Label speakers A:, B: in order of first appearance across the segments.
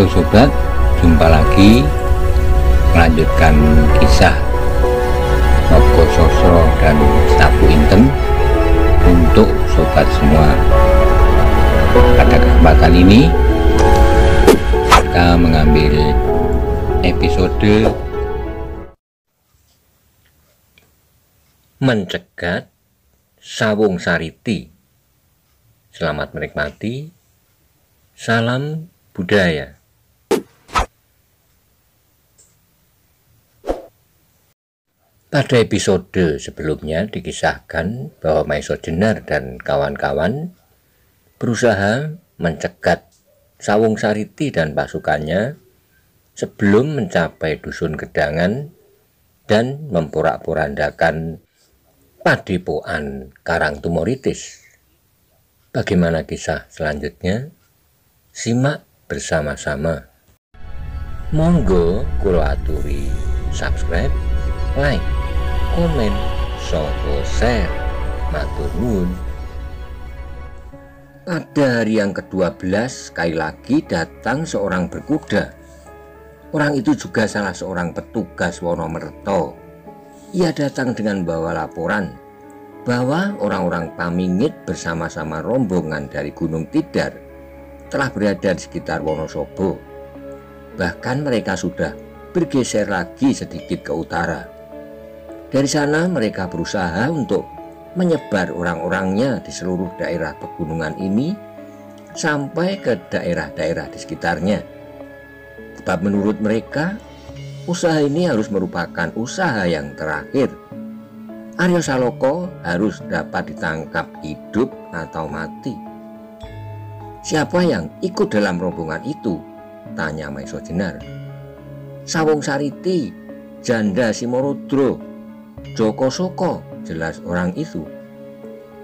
A: Halo sobat, jumpa lagi melanjutkan kisah Nogo Sosro dan Stapu Inten untuk sobat semua. Pada kesempatan ini kita mengambil episode Mencegat Sawung Sariti. Selamat menikmati. Salam budaya. Pada episode sebelumnya dikisahkan bahwa Maiso Jenar dan kawan-kawan berusaha mencegat Sawung Sariti dan pasukannya sebelum mencapai dusun Gedangan dan memporak-porandakan Padepokan Karangtumoritis. Bagaimana kisah selanjutnya? Simak bersama-sama. Monggo kula aturi subscribe, like, komen, share, matur nuwun. Pada hari yang ke-12 sekali lagi datang seorang berkuda. Orang itu juga salah seorang petugas Wonomerto. Ia datang dengan bawa laporan bahwa orang-orang Pamingit bersama-sama rombongan dari Gunung Tidar telah berada di sekitar Wonosobo. Bahkan mereka sudah bergeser lagi sedikit ke utara. Dari sana mereka berusaha untuk menyebar orang-orangnya di seluruh daerah pegunungan ini sampai ke daerah-daerah di sekitarnya. Sebab menurut mereka, usaha ini harus merupakan usaha yang terakhir. Aryo Saloko harus dapat ditangkap hidup atau mati. Siapa yang ikut dalam rombongan itu? Tanya Maiso Jenar. Sawung Sariti, Janda Simorodro, Joko Soko, jelas orang itu.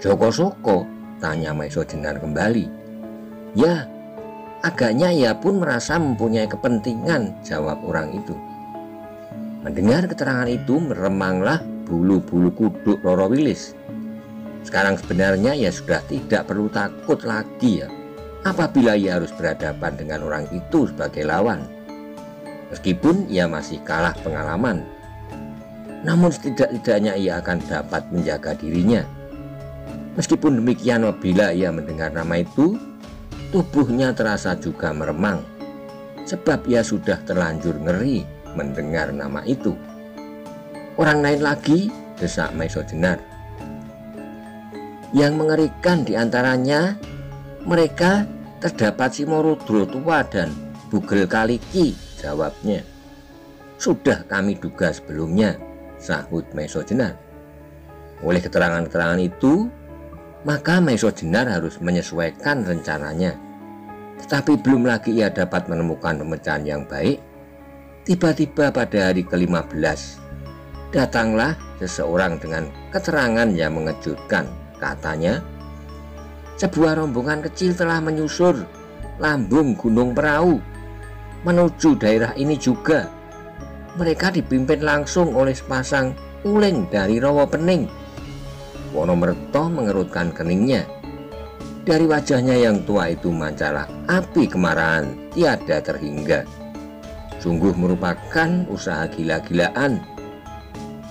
A: Joko Soko? Tanya Maiso Jenar kembali. Ya, agaknya ia pun merasa mempunyai kepentingan, jawab orang itu. Mendengar keterangan itu meremanglah bulu-bulu kuduk Roro Wilis. Sekarang sebenarnya ia sudah tidak perlu takut lagi ya, apabila ia harus berhadapan dengan orang itu sebagai lawan. Meskipun ia masih kalah pengalaman, namun setidak-tidaknya ia akan dapat menjaga dirinya. Meskipun demikian, apabila ia mendengar nama itu, tubuhnya terasa juga meremang, sebab ia sudah terlanjur ngeri mendengar nama itu. Orang lain lagi, desak Maiso Jenar. Yang mengerikan diantaranya, mereka terdapat Simorodro tua dan Bugel Kaliki, jawabnya. Sudah kami duga sebelumnya, sahut Maiso Jenar. Oleh keterangan-keterangan itu, maka Maiso Jenar harus menyesuaikan rencananya. Tetapi belum lagi ia dapat menemukan pemecahan yang baik. Tiba-tiba pada hari ke-15, datanglah seseorang dengan keterangan yang mengejutkan. Katanya, sebuah rombongan kecil telah menyusur lambung Gunung Perahu menuju daerah ini juga. Mereka dipimpin langsung oleh sepasang uling dari Rawapening. Wonomerto mengerutkan keningnya. Dari wajahnya yang tua itu mancarlah api kemarahan tiada terhingga. Sungguh merupakan usaha gila-gilaan.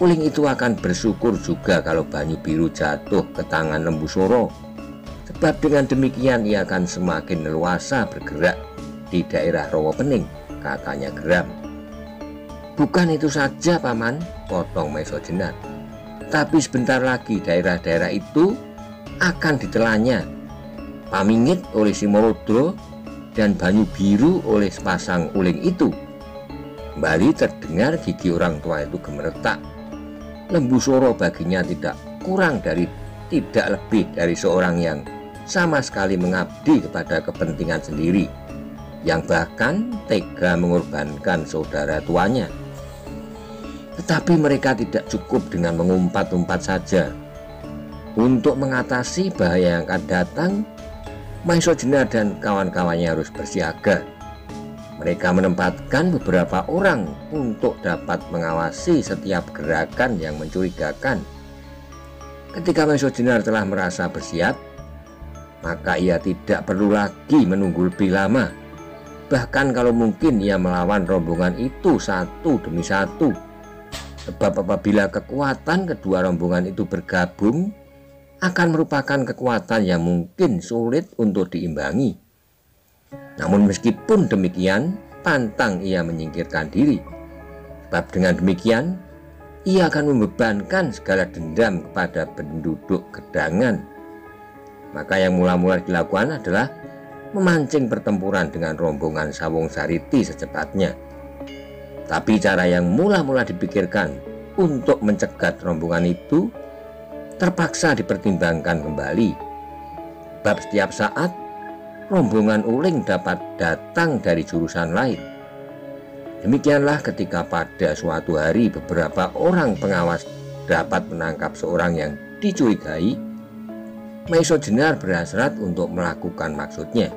A: Uling itu akan bersyukur juga kalau Banyu Biru jatuh ke tangan Lembu Soro. Sebab dengan demikian ia akan semakin leluasa bergerak di daerah Rawapening, katanya geram. Bukan itu saja paman, potong Maiso Jenar. Tapi sebentar lagi daerah-daerah itu akan ditelannya. Pamingit oleh Simorodro dan Banyu Biru oleh sepasang uling itu. Kembali terdengar gigi orang tua itu gemeretak. Lembu Soro baginya tidak kurang dari tidak lebih dari seorang yang sama sekali mengabdi kepada kepentingan sendiri, yang bahkan tega mengorbankan saudara tuanya. Tetapi mereka tidak cukup dengan mengumpat-umpat saja. Untuk mengatasi bahaya yang akan datang, Maiso Jenar dan kawan-kawannya harus bersiaga. Mereka menempatkan beberapa orang untuk dapat mengawasi setiap gerakan yang mencurigakan. Ketika Maiso Jenar telah merasa bersiap, maka ia tidak perlu lagi menunggu lebih lama. Bahkan kalau mungkin ia melawan rombongan itu satu demi satu. Sebab apabila kekuatan kedua rombongan itu bergabung, akan merupakan kekuatan yang mungkin sulit untuk diimbangi. Namun meskipun demikian, pantang ia menyingkirkan diri. Sebab dengan demikian, ia akan membebankan segala dendam kepada penduduk Gedangan. Maka yang mula-mula dilakukan adalah memancing pertempuran dengan rombongan Sawung Sariti secepatnya. Tapi cara yang mula-mula dipikirkan untuk mencegat rombongan itu terpaksa dipertimbangkan kembali. Bab setiap saat rombongan Uling dapat datang dari jurusan lain. Demikianlah ketika pada suatu hari beberapa orang pengawas dapat menangkap seorang yang dicurigai, Maiso Jenar berhasrat untuk melakukan maksudnya.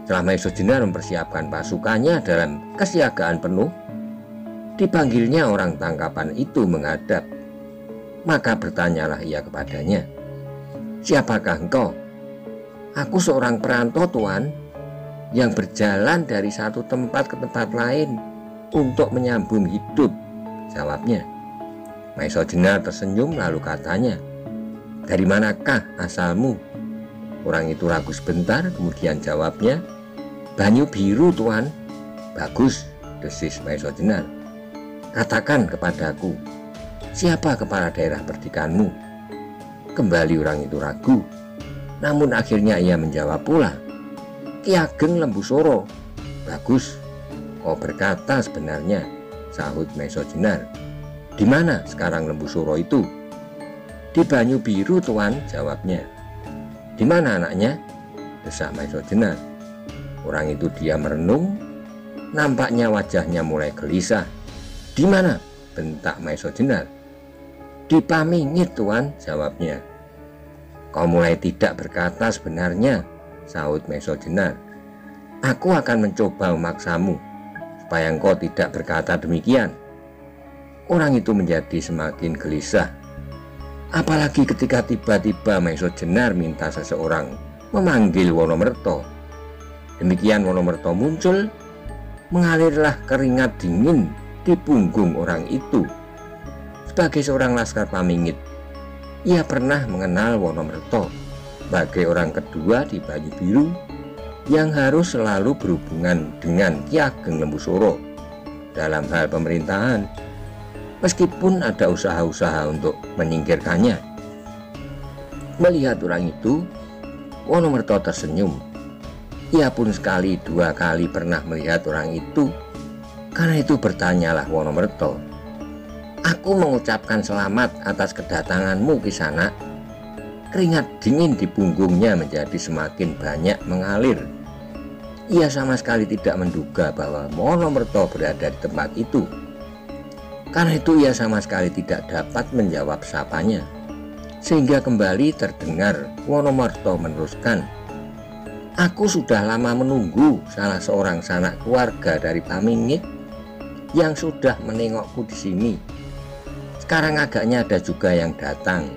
A: Setelah Maiso Jenar mempersiapkan pasukannya dalam kesiagaan penuh, dipanggilnya orang tangkapan itu menghadap. Maka bertanyalah ia kepadanya, "Siapakah engkau?" "Aku seorang perantau, Tuan, yang berjalan dari satu tempat ke tempat lain untuk menyambung hidup," jawabnya. Maiso Jenar tersenyum lalu katanya, "Dari manakah asalmu?" Orang itu ragu sebentar, kemudian jawabnya, "Banyu Biru, Tuan." "Bagus," desis Maiso Jenar. "Katakan kepadaku, siapa kepala daerah perdikanmu?" Kembali orang itu ragu, namun akhirnya ia menjawab pula, "Ki Ageng Lembusuro." "Bagus, kau berkata sebenarnya," sahut Maiso Jenar. "Di mana sekarang Lembusuro itu?" "Di Banyu Biru, Tuan," jawabnya. "Di mana anaknya?" desak Maiso Jenar. Orang itu diam merenung, nampaknya wajahnya mulai gelisah. "Di mana?" bentak Maiso Jenar. "Di Pamingit, Tuan," jawabnya. "Kau mulai tidak berkata sebenarnya," sahut Maiso Jenar. "Aku akan mencoba memaksamu supaya engkau tidak berkata demikian." Orang itu menjadi semakin gelisah, apalagi ketika tiba-tiba Maiso Jenar minta seseorang memanggil Wonomerto. Demikian Wonomerto muncul, mengalirlah keringat dingin di punggung orang itu. Sebagai seorang laskar Pamingit, ia pernah mengenal Wonomerto sebagai orang kedua di Banyu Biru yang harus selalu berhubungan dengan Ki Ageng Lembusuro dalam hal pemerintahan, meskipun ada usaha-usaha untuk menyingkirkannya. Melihat orang itu, Wonomerto tersenyum. Ia pun sekali dua kali pernah melihat orang itu. Karena itu bertanyalah Wonomerto, "Aku mengucapkan selamat atas kedatanganmu, Kisanak." Keringat dingin di punggungnya menjadi semakin banyak mengalir. Ia sama sekali tidak menduga bahwa Wonomerto berada di tempat itu. Karena itu ia sama sekali tidak dapat menjawab sapanya. Sehingga kembali terdengar Wonomerto meneruskan, "Aku sudah lama menunggu salah seorang sanak keluarga dari Pamingit yang sudah menengokku di sini. Sekarang agaknya ada juga yang datang.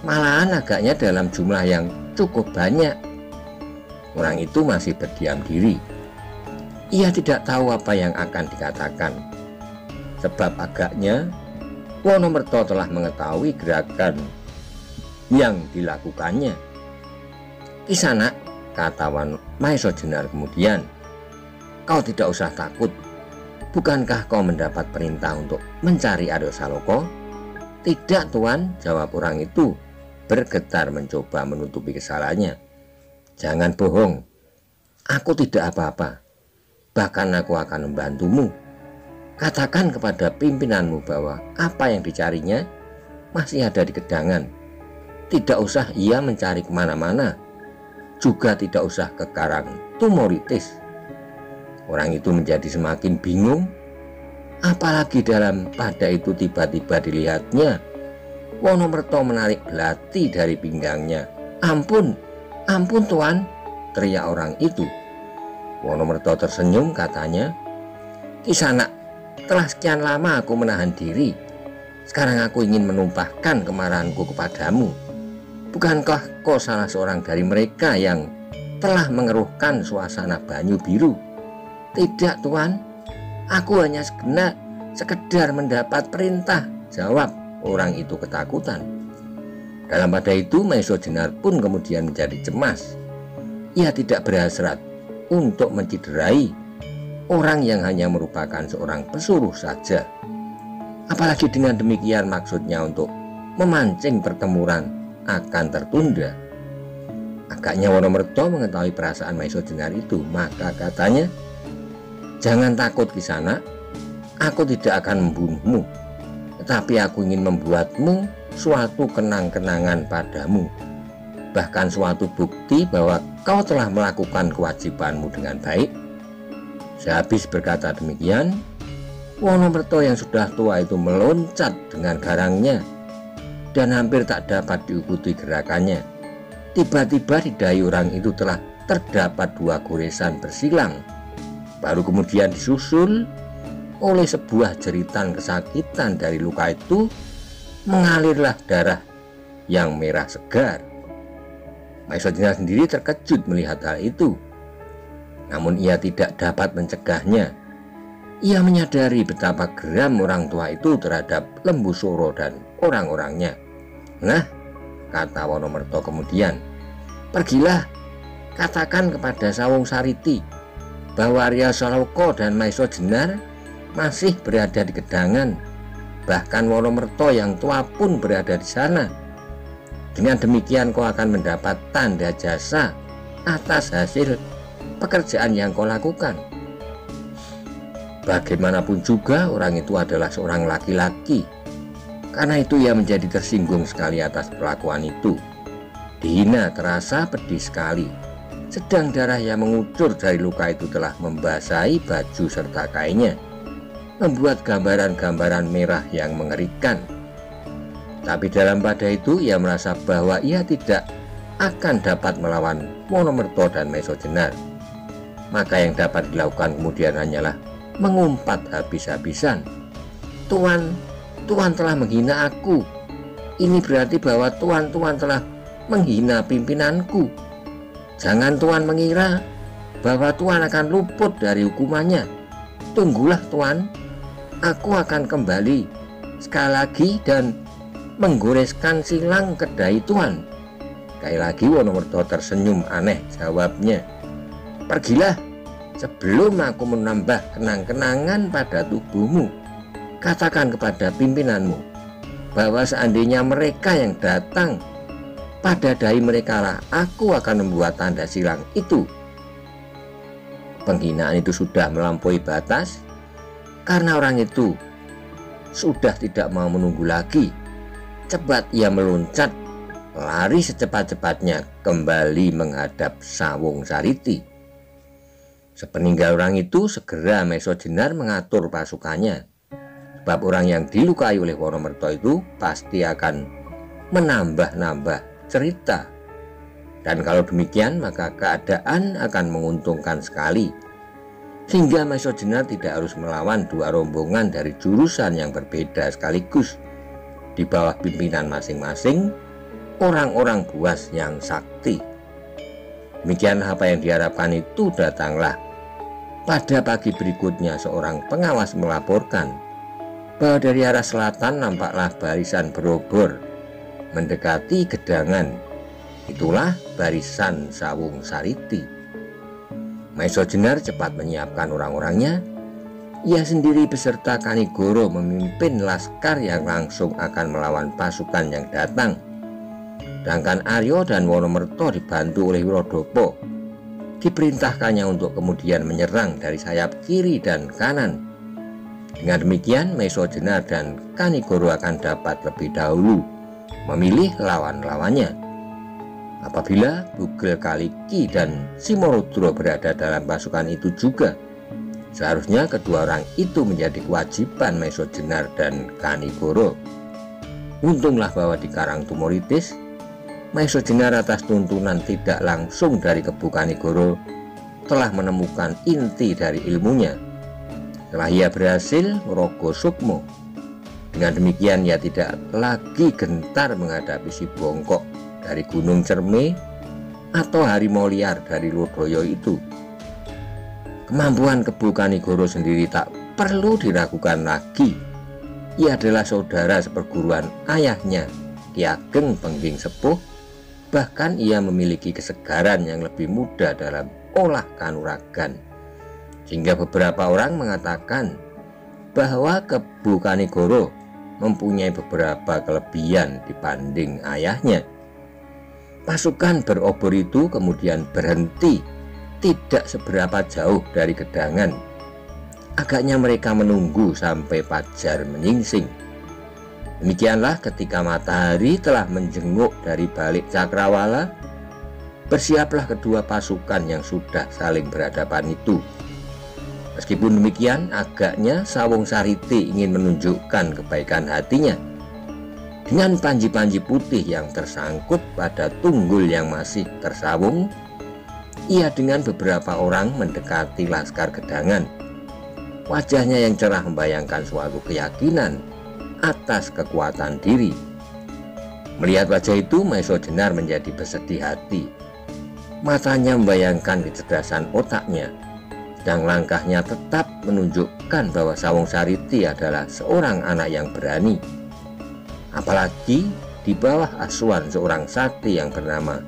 A: Malahan agaknya dalam jumlah yang cukup banyak." Orang itu masih berdiam diri. Ia tidak tahu apa yang akan dikatakan. Sebab agaknya Wonomerto telah mengetahui gerakan yang dilakukannya. "Kisanak," kata Maiso Jenar kemudian, "kau tidak usah takut. Bukankah kau mendapat perintah untuk mencari Aryo Saloka?" "Tidak, Tuan," jawab orang itu bergetar mencoba menutupi kesalahannya. "Jangan bohong. Aku tidak apa-apa. Bahkan aku akan membantumu. Katakan kepada pimpinanmu bahwa apa yang dicarinya masih ada di Gedangan. Tidak usah ia mencari kemana-mana. Juga tidak usah ke Karang Tumoritis." Orang itu menjadi semakin bingung. Apalagi pada itu tiba-tiba dilihatnya Wonomerto menarik belati dari pinggangnya. Ampun, Tuan," teriak orang itu. Wonomerto tersenyum, katanya, "Kisanak, telah sekian lama aku menahan diri. Sekarang aku ingin menumpahkan kemarahanku kepadamu. Bukankah kau salah seorang dari mereka yang telah mengeruhkan suasana Banyu Biru. Tidak, Tuan, aku hanya sekedar mendapat perintah, jawab orang itu ketakutan. Dalam pada itu Maesho Jenar pun kemudian menjadi cemas. Ia tidak berhasrat untuk menciderai orang yang hanya merupakan seorang pesuruh saja. Apalagi dengan demikian maksudnya untuk memancing pertempuran akan tertunda. Agaknya Wonomerto mengetahui perasaan Maesho Jenar itu, maka katanya, "Jangan takut Kisana, aku tidak akan membunuhmu, tetapi aku ingin membuatmu suatu kenang-kenangan padamu, bahkan suatu bukti bahwa kau telah melakukan kewajibanmu dengan baik." Sehabis berkata demikian, Wonomerto yang sudah tua itu meloncat dengan garangnya dan hampir tak dapat diikuti gerakannya. Tiba-tiba di dahi orang itu telah terdapat 2 goresan bersilang. Baru kemudian disusul oleh sebuah jeritan kesakitan. Dari luka itu mengalirlah darah yang merah segar. Maesho Jenar sendiri terkejut melihat hal itu, namun ia tidak dapat mencegahnya. Ia menyadari betapa geram orang tua itu terhadap Lembu Soro dan orang-orangnya. "Nah," kata Wonomerto kemudian, "pergilah, katakan kepada Sawung Sariti bahwa Arya Saloka dan Maesho Jenar masih berada di Gedangan. Bahkan Wonomerto yang tua pun berada di sana. Dengan demikian kau akan mendapat tanda jasa atas hasil pekerjaan yang kau lakukan." Bagaimanapun juga orang itu adalah seorang laki-laki. Karena itu ia menjadi tersinggung sekali atas perlakuan itu. Dihina terasa pedih sekali. Sedang darah yang mengucur dari luka itu telah membasahi baju serta kainnya, membuat gambaran-gambaran merah yang mengerikan. Tapi dalam pada itu ia merasa bahwa ia tidak akan dapat melawan Wonomerto dan Maesho Jenar. Maka yang dapat dilakukan kemudian hanyalah mengumpat habis-habisan. Tuan telah menghina aku. Ini berarti bahwa Tuan telah menghina pimpinanku. Jangan Tuan mengira bahwa Tuan akan luput dari hukumannya. Tunggulah Tuan, aku akan kembali sekali lagi dan menggoreskan silang ke dahi Tuan." Sekali lagi Wonomerto tersenyum aneh, jawabnya, "Pergilah sebelum aku menambah kenang-kenangan pada tubuhmu. Katakan kepada pimpinanmu bahwa seandainya mereka yang datang, pada dahi mereka lah aku akan membuat tanda silang itu." Penghinaan itu sudah melampaui batas karena orang itu sudah tidak mau menunggu lagi. Cepat ia meloncat, lari secepat-cepatnya kembali menghadap Sawung Sariti. Sepeninggal orang itu segera Maesho Jenar mengatur pasukannya, sebab orang yang dilukai oleh Wonomerto itu pasti akan menambah-nambah cerita. Dan kalau demikian maka keadaan akan menguntungkan sekali, sehingga Maesho Jenar tidak harus melawan 2 rombongan dari jurusan yang berbeda sekaligus di bawah pimpinan masing-masing orang-orang buas yang sakti. Demikian apa yang diharapkan itu datanglah. Pada pagi berikutnya seorang pengawas melaporkan bahwa dari arah selatan nampaklah barisan berobor mendekati Gedangan. Itulah barisan Sawung Sariti. Maesho Jenar cepat menyiapkan orang-orangnya. Ia sendiri beserta Kanigoro memimpin laskar yang langsung akan melawan pasukan yang datang. Sedangkan Aryo dan Wonomerto dibantu oleh Wirodopo diperintahkannya untuk kemudian menyerang dari sayap kiri dan kanan. Dengan demikian Maesho Jenar dan Kanigoro akan dapat lebih dahulu memilih lawan-lawannya. Apabila Bugel Kaliki dan Simorudro berada dalam pasukan itu juga, seharusnya kedua orang itu menjadi kewajiban Maesho Jenar dan Kanigoro. Untunglah bahwa di Karang Tumoritis, Maesho Jenar atas tuntunan tidak langsung dari Kebu Kanigoro telah menemukan inti dari ilmunya. Setelah ia berhasil merogoh sukmo, dengan demikian ia tidak lagi gentar menghadapi si bongkok dari Gunung Cerme atau harimau liar dari Lodaya itu. Kemampuan Kebo Kanigoro sendiri tak perlu diragukan lagi. Ia adalah saudara seperguruan ayahnya, Ki Ageng Pengging Sepuh. Bahkan ia memiliki kesegaran yang lebih mudah dalam olah kanuragan, sehingga beberapa orang mengatakan bahwa Kebo Kanigoro mempunyai beberapa kelebihan dibanding ayahnya. Pasukan berobor itu kemudian berhenti tidak seberapa jauh dari gedangan. Agaknya mereka menunggu sampai fajar menyingsing. Demikianlah ketika matahari telah menjenguk dari balik cakrawala, bersiaplah kedua pasukan yang sudah saling berhadapan itu. Meskipun demikian, agaknya Sawung Sariti ingin menunjukkan kebaikan hatinya. Dengan panji-panji putih yang tersangkut pada tunggul yang masih tersawung, ia dengan beberapa orang mendekati laskar gedangan. Wajahnya yang cerah membayangkan suatu keyakinan atas kekuatan diri. Melihat wajah itu, Maeso Jenar menjadi bersedih hati. Matanya membayangkan kecerdasan otaknya, dan langkahnya tetap menunjukkan bahwa Sawung Sariti adalah seorang anak yang berani. Apalagi di bawah asuhan seorang sakti yang bernama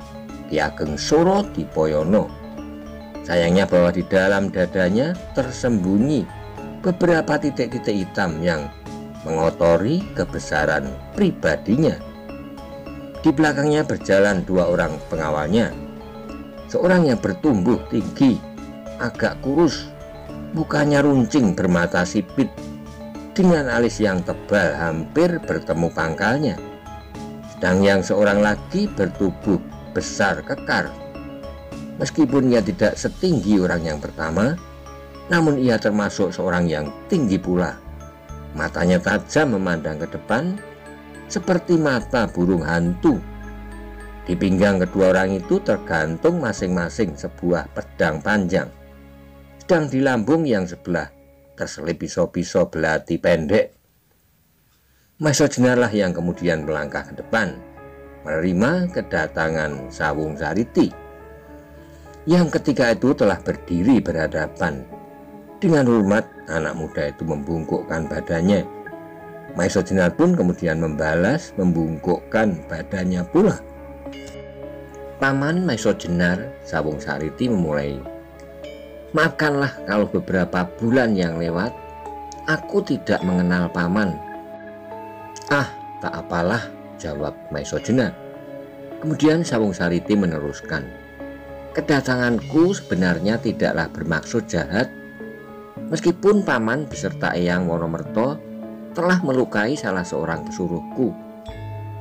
A: Ki Ageng Soro Dipoyono. Sayangnya bahwa di dalam dadanya tersembunyi beberapa titik-titik hitam yang mengotori kebesaran pribadinya. Di belakangnya berjalan dua orang pengawalnya. Seorang yang bertumbuh tinggi, agak kurus, mukanya runcing bermata sipit, dengan alis yang tebal hampir bertemu pangkalnya. Sedang yang seorang lagi bertubuh besar kekar. Meskipun ia tidak setinggi orang yang pertama, namun ia termasuk seorang yang tinggi pula. Matanya tajam memandang ke depan seperti mata burung hantu. Di pinggang kedua orang itu tergantung masing-masing sebuah pedang panjang. Sedang di lambung yang sebelah terselip pisau-pisau belati pendek. Maeso Jenarlah yang kemudian melangkah ke depan, menerima kedatangan Sawung Sariti, yang ketika itu telah berdiri berhadapan. Dengan hormat, anak muda itu membungkukkan badannya. Maeso Jenar pun kemudian membalas membungkukkan badannya pula. Paman Maeso Jenar, Sawung Sariti memulai. Maafkanlah kalau beberapa bulan yang lewat aku tidak mengenal paman. Ah, tak apalah, jawab Maeso Jenar. Kemudian Sawung Sariti meneruskan. Kedatanganku sebenarnya tidaklah bermaksud jahat. Meskipun paman beserta Eyang Wonomerto telah melukai salah seorang pesuruhku,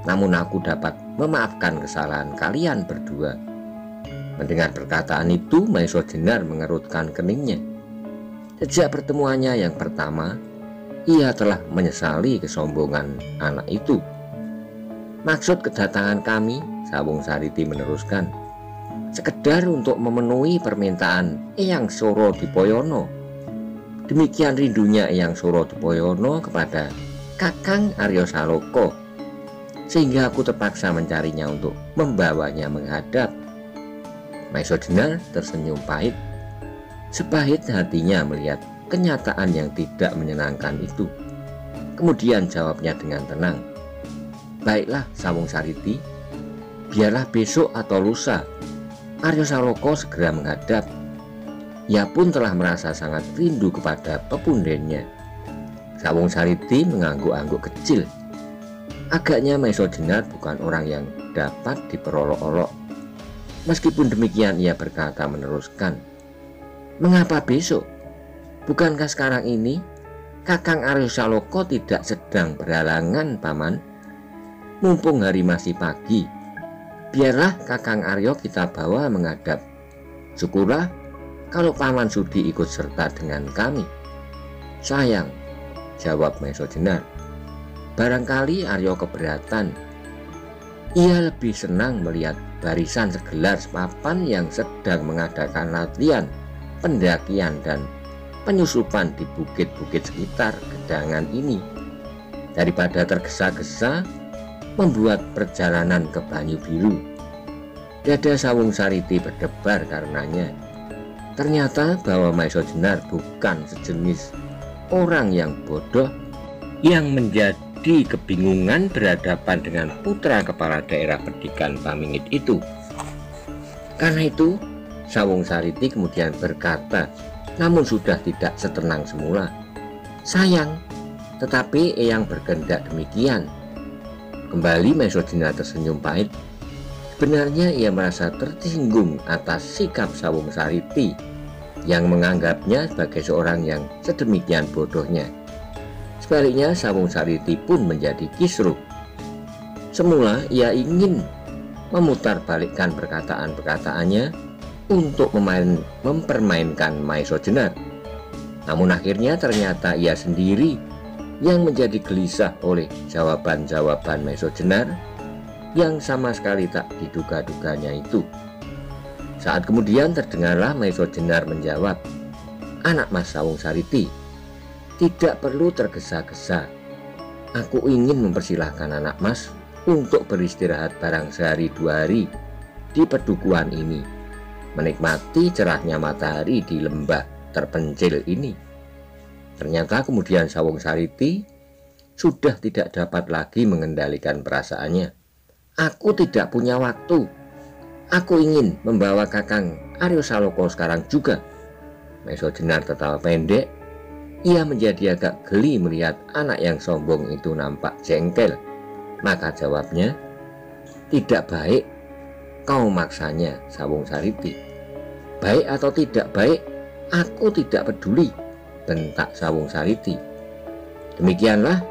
A: namun aku dapat memaafkan kesalahan kalian berdua. Mendengar perkataan itu, Maeso Jenar mengerutkan keningnya. Sejak pertemuannya yang pertama, ia telah menyesali kesombongan anak itu. Maksud kedatangan kami, Sawung Sariti meneruskan, sekedar untuk memenuhi permintaan Eyang Soro Dipoyono. Demikian rindunya Eyang Soro Dipoyono kepada Kakang Aryo Saloko, sehingga aku terpaksa mencarinya untuk membawanya menghadap. Maeso Jenar tersenyum pahit. Sepahit hatinya melihat kenyataan yang tidak menyenangkan itu. Kemudian jawabnya dengan tenang. Baiklah Sawung Sariti, biarlah besok atau lusa Aryo Saloko segera menghadap. Ia pun telah merasa sangat rindu kepada pepundennya. Sawung Sariti mengangguk-angguk kecil. Agaknya Maeso Jenar bukan orang yang dapat diperolok-olok. Meskipun demikian ia berkata meneruskan. Mengapa besok? Bukankah sekarang ini Kakang Aryo Saloko tidak sedang berhalangan, paman? Mumpung hari masih pagi, biarlah Kakang Aryo kita bawa menghadap. Syukurlah kalau paman sudi ikut serta dengan kami. Sayang, jawab Maeso Jenar. Barangkali Aryo keberatan. Ia lebih senang melihat barisan segelar papan yang sedang mengadakan latihan, pendakian dan penyusupan di bukit-bukit sekitar gedangan ini, daripada tergesa-gesa membuat perjalanan ke Banyu Biru. Dada Sawung Sariti berdebar karenanya. Ternyata bahwa Maiso Jenar bukan sejenis orang yang bodoh yang menjadi kebingungan berhadapan dengan putra kepala daerah Pedikan Pamingit itu. Karena itu Sawung Sariti kemudian berkata, namun sudah tidak setenang semula, "Sayang, tetapi Eyang berkehendak demikian." Kembali Maiso Jenar tersenyum pahit. Sebenarnya ia merasa tersinggung atas sikap Sawung Sariti yang menganggapnya sebagai seorang yang sedemikian bodohnya. Sebaliknya Sawung Sariti pun menjadi kisruh. Semula ia ingin memutarbalikkan perkataan-perkataannya untuk mempermainkan Maiso Jenar. Namun akhirnya ternyata ia sendiri yang menjadi gelisah oleh jawaban-jawaban Maiso Jenar yang sama sekali tak diduga-duganya itu. Saat kemudian terdengarlah Maiso Jenar menjawab, "Anak Mas Sawung Sariti, tidak perlu tergesa-gesa. Aku ingin mempersilahkan anak Mas untuk beristirahat barang sehari 2 hari di pedukuhan ini, menikmati cerahnya matahari di lembah terpencil ini." Ternyata kemudian Sawung Sariti sudah tidak dapat lagi mengendalikan perasaannya. "Aku tidak punya waktu. Aku ingin membawa Kakang Aryo Saloka sekarang juga." Maiso Jenar tertawa pendek. Ia menjadi agak geli melihat anak yang sombong itu nampak jengkel. Maka jawabnya, "Tidak baik kau maksanya, Sawung Sariti. Baik atau tidak baik, aku tidak peduli," bentak Sawung Sariti. "Demikianlah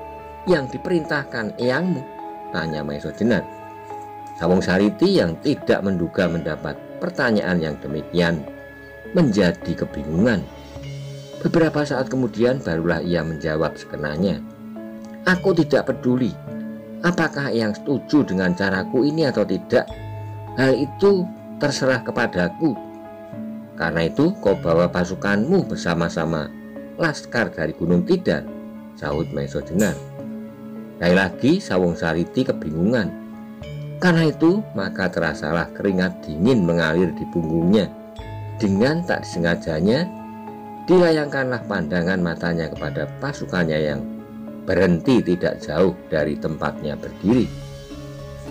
A: yang diperintahkan eyangmu?" tanya Maiso Jenar. Sawung Sariti yang tidak menduga mendapat pertanyaan yang demikian menjadi kebingungan. Beberapa saat kemudian barulah ia menjawab sekenanya, "Aku tidak peduli apakah yang setuju dengan caraku ini atau tidak. Hal itu terserah kepadaku. Karena itu kau bawa pasukanmu bersama-sama laskar dari Gunung Tidar," sahut Maiso Jenar. Lagi Sawung Sariti kebingungan. Karena itu maka terasalah keringat dingin mengalir di punggungnya. Dengan tak disengajanya dilayangkanlah pandangan matanya kepada pasukannya yang berhenti tidak jauh dari tempatnya berdiri.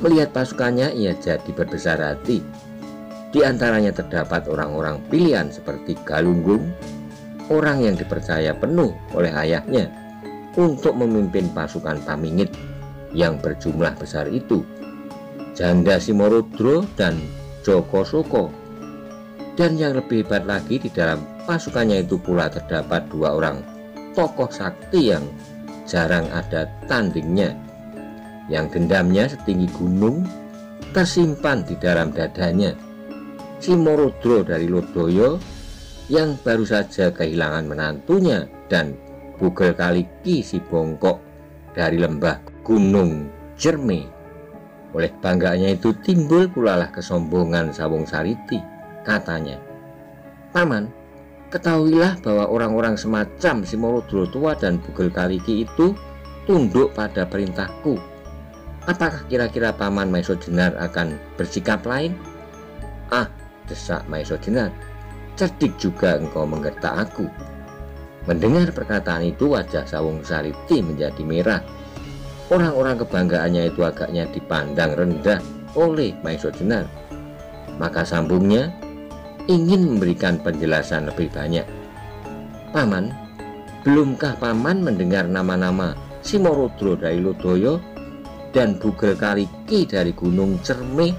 A: Melihat pasukannya ia jadi berbesar hati. Di antaranya terdapat orang-orang pilihan seperti Galunggung, orang yang dipercaya penuh oleh ayahnya untuk memimpin pasukan Pamingit yang berjumlah besar itu, Janda Simorodro dan Joko Soko. Dan yang lebih hebat lagi, di dalam pasukannya itu pula terdapat 2 orang tokoh sakti yang jarang ada tandingnya, yang dendamnya setinggi gunung tersimpan di dalam dadanya. Simorodro dari Lodoyo yang baru saja kehilangan menantunya, dan Bugel Kaliki si bongkok dari lembah Gunung Cerme. Oleh banggaannya itu timbul pulalah kesombongan Sawung Sariti. Katanya, "Paman, ketahuilah bahwa orang-orang semacam Simorodro tua dan Bugel Kaliki itu tunduk pada perintahku. Apakah kira-kira Paman Maiso Jenar akan bersikap lain?" "Ah," desak Maiso Jenar, "cerdik juga engkau menggertak aku." Mendengar perkataan itu wajah Sawung Sariti menjadi merah. Orang-orang kebanggaannya itu agaknya dipandang rendah oleh Maiso Jenar. Maka sambungnya ingin memberikan penjelasan lebih banyak. "Paman, belumkah Paman mendengar nama-nama Simorodro dari Lodoyo dan Bugel Kaliki dari Gunung Cerme